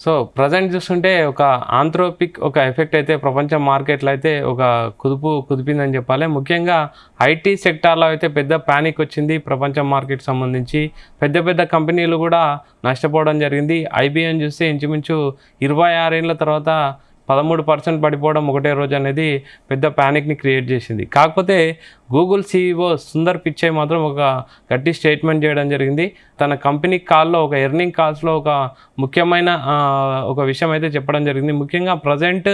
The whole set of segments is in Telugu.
సో ప్రజెంట్ చూస్తుంటే ఒక ఆంథ్రోపిక్ ఒక ఎఫెక్ట్ అయితే ప్రపంచ మార్కెట్లో అయితే ఒక కుదిపిందని చెప్పాలి. ముఖ్యంగా ఐటీ సెక్టార్లో అయితే పెద్ద ప్యానిక్ వచ్చింది. ప్రపంచ మార్కెట్ సంబంధించి పెద్ద పెద్ద కంపెనీలు కూడా నష్టపోవడం జరిగింది. ఐబిఎం చూస్తే ఇంచుమించు 26 ఏళ్ళ తర్వాత 13% పడిపోవడం ఒకటే రోజు అనేది పెద్ద ప్యానిక్ని క్రియేట్ చేసింది. కాకపోతే గూగుల్ సీఈఓ సుందర్ పిచాయ్ మాత్రం ఒక గట్టి స్టేట్మెంట్ చేయడం జరిగింది. తన కంపెనీ కాల్లో ఒక ఎర్నింగ్ కాల్స్లో ఒక ముఖ్యమైన ఒక విషయం అయితే చెప్పడం జరిగింది. ముఖ్యంగా ప్రజెంట్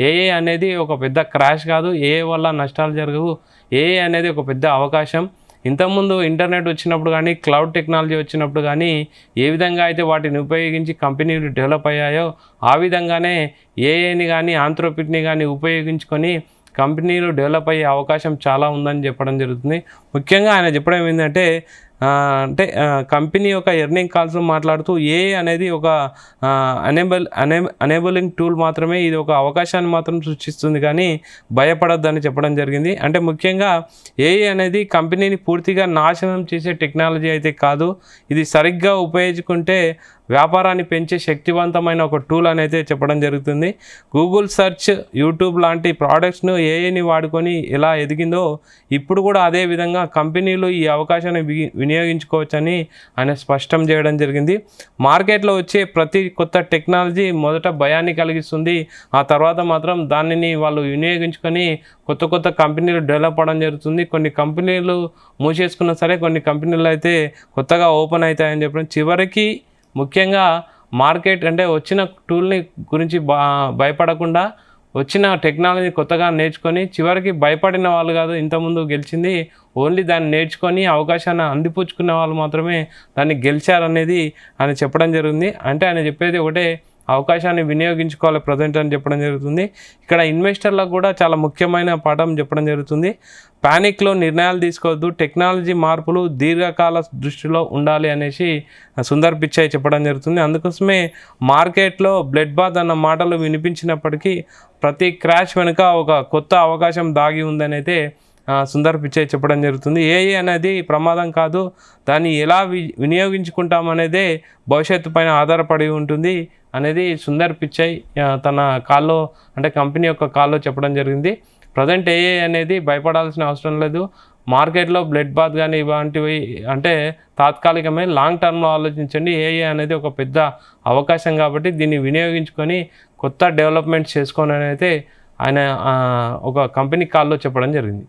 ఏఐ అనేది ఒక పెద్ద క్రాష్ కాదు, ఏఐ వల్ల నష్టాలు జరగవు. ఏఐ అనేది ఒక పెద్ద అవకాశం. ఇంతకుముందు ఇంటర్నెట్ వచ్చినప్పుడు కానీ, క్లౌడ్ టెక్నాలజీ వచ్చినప్పుడు కానీ ఏ విధంగా అయితే వాటిని ఉపయోగించి కంపెనీలు డెవలప్ అయ్యాయో ఆ విధంగానే ఏఐని కానీ ఆంథ్రోపిక్ని కానీ ఉపయోగించుకొని కంపెనీలు డెవలప్ అయ్యే అవకాశం చాలా ఉందని చెప్పడం జరుగుతుంది. ముఖ్యంగా ఆయన చెప్పడం ఏంటంటే కంపెనీ యొక్క ఎర్నింగ్ కాల్స్లో మాట్లాడుతూ ఏఐ అనేది ఒక అనేబులింగ్ టూల్ మాత్రమే, ఇది ఒక అవకాశాన్ని మాత్రం సృష్టిస్తుంది కానీ భయపడొద్దని చెప్పడం జరిగింది. అంటే ముఖ్యంగా ఏఐ అనేది కంపెనీని పూర్తిగా నాశనం చేసే టెక్నాలజీ అయితే కాదు, ఇది సరిగ్గా ఉపయోగించుకుంటే వ్యాపారాన్ని పెంచే శక్తివంతమైన ఒక టూల్ అని అయితే చెప్పడం జరుగుతుంది. గూగుల్ సెర్చ్, యూట్యూబ్ లాంటి ప్రోడక్ట్స్ను ఏఐని వాడుకొని ఎలా ఎదిగిందో ఇప్పుడు కూడా అదే విధంగా కంపెనీలు ఈ అవకాశాన్ని వినియోగించుకోవచ్చని ఆయన స్పష్టం చేయడం జరిగింది. మార్కెట్లో వచ్చే ప్రతి కొత్త టెక్నాలజీ మొదట భయాన్ని కలిగిస్తుంది, ఆ తర్వాత మాత్రం దానిని వాళ్ళు వినియోగించుకొని కొత్త కొత్త కంపెనీలు డెవలప్ అవ్వడం జరుగుతుంది. కొన్ని కంపెనీలు మూసేసుకున్నా సరే కొన్ని కంపెనీలు అయితే కొత్తగా ఓపెన్ అవుతాయని చెప్పడం. చివరికి ముఖ్యంగా మార్కెట్ అంటే వచ్చిన టూల్ని గురించి భయపడకుండా వచ్చిన టెక్నాలజీ కొత్తగా నేర్చుకొని చివరికి భయపడిన వాళ్ళు కాదు ఇంతకుముందు గెలిచింది, ఓన్లీ దాన్ని నేర్చుకొని అవకాశాన్ని అందిపుచ్చుకున్న వాళ్ళు మాత్రమే దాన్ని గెలిచారనేది ఆయన చెప్పడం జరిగింది. అంటే ఆయన చెప్పేది ఒకటే, అవకాశాన్ని వినియోగించుకోవాలి ప్రజెంట్ అని చెప్పడం జరుగుతుంది. ఇక్కడ ఇన్వెస్టర్లకు కూడా చాలా ముఖ్యమైన పాఠం చెప్పడం జరుగుతుంది. ప్యానిక్లో నిర్ణయాలు తీసుకోవద్దు, టెక్నాలజీ మార్పులు దీర్ఘకాల దృష్టిలో ఉండాలి అనేసి సుందర్ పిచాయ్ చెప్పడం జరుగుతుంది. అందుకోసమే మార్కెట్లో బ్లడ్ బాత్ అన్న మాటలు వినిపించినప్పటికీ ప్రతి క్రాష్ వెనుక ఒక కొత్త అవకాశం దాగి ఉందని అయితే సుందర్ పిచాయ్ చెప్పడం జరుగుతుంది. ఏఐ అనేది ప్రమాదం కాదు, దాన్ని ఎలా వినియోగించుకుంటామనేదే భవిష్యత్తు పైన ఆధారపడి ఉంటుంది అనేది సుందర్ పిచాయ్ తన కాల్లో అంటే కంపెనీ యొక్క కాల్లో చెప్పడం జరిగింది. ప్రజెంట్ ఏఐ అనేది భయపడాల్సిన అవసరం లేదు. మార్కెట్లో బ్లడ్ బాత్ కానీ ఇలాంటివి అంటే తాత్కాలికమే, లాంగ్ టర్మ్లో ఆలోచించండి. ఏఐ అనేది ఒక పెద్ద అవకాశం కాబట్టి దీన్ని వినియోగించుకొని కొత్త డెవలప్మెంట్స్ చేసుకోని అయితే ఆయన ఒక కంపెనీ కాల్లో చెప్పడం జరిగింది.